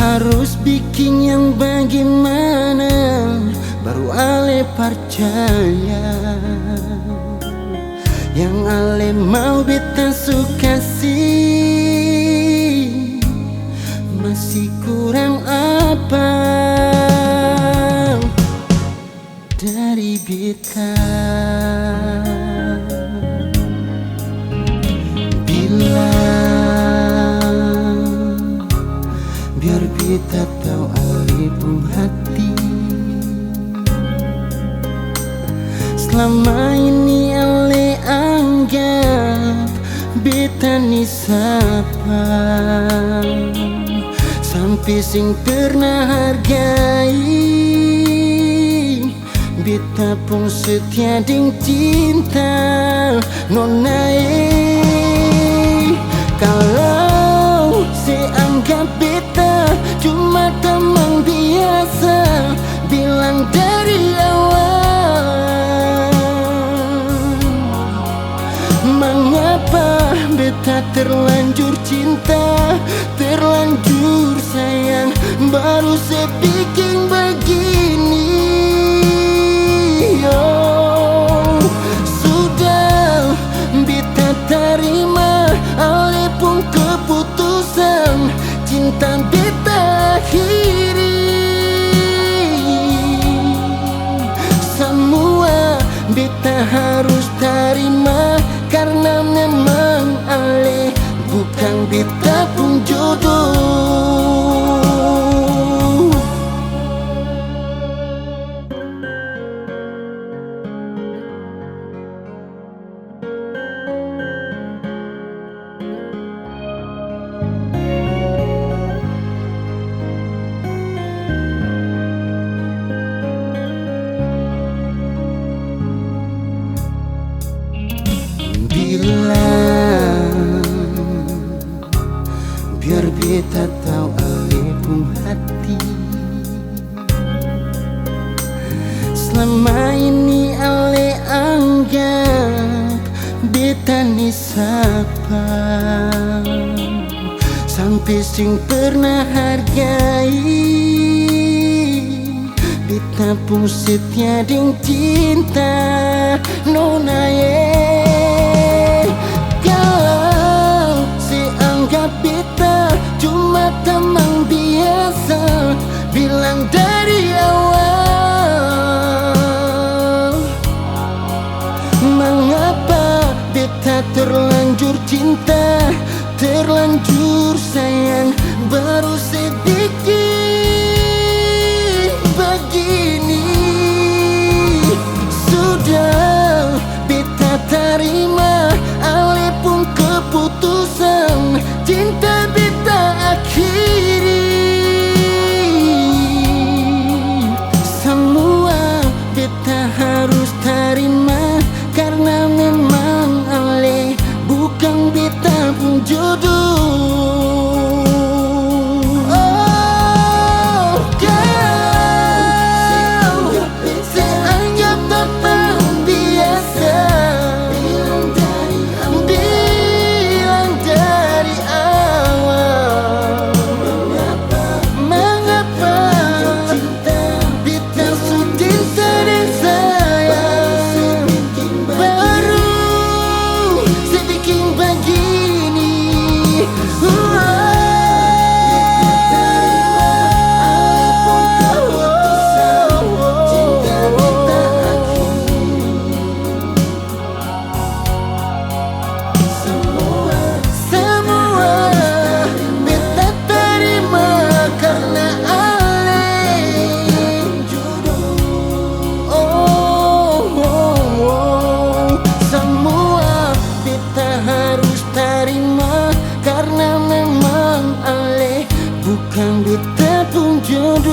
harus bikin yang bagaimana baru ale percaya. Yang ale mau beta suka sih masih kurang apa dari beta. Biar beta tahu ale pun hati. Selama ini ale anggap beta ni siapa, sampai sing pernah hargai beta pun setia ding cinta nona. Kalau seanggap beta cuma teman biasa, bilang dari awal. Mengapa beta terlanjur cinta, terlanjur sayang, baru sepikir begini. Oh, sudah beta terima ale pun keputusan cinta beta akhiri. Semua beta harus terima karena memang ale bukan beta pun jodoh. Biar beta tahu ale pun hati. Selama ini ale anggap beta ni siapa, sampai sing pernah hargai beta pun setia ding cinta nona. Kalau seanggap beta cuma teman biasa, bilang dari awal. Mengapa beta terlanjur cinta, terlanjur sayang, baru sedikit begini. Sudah beta terima ale pun keputusan cinta beta akhiri. Semua beta harus terima karena memang ale bukan beta pun jodoh. Oh, kau seanggap teman biasa, bilang dari awal. Mengapa beta sudah sering sayang, baru sedikit begini. Karena memang ale bukan beta pun jodoh.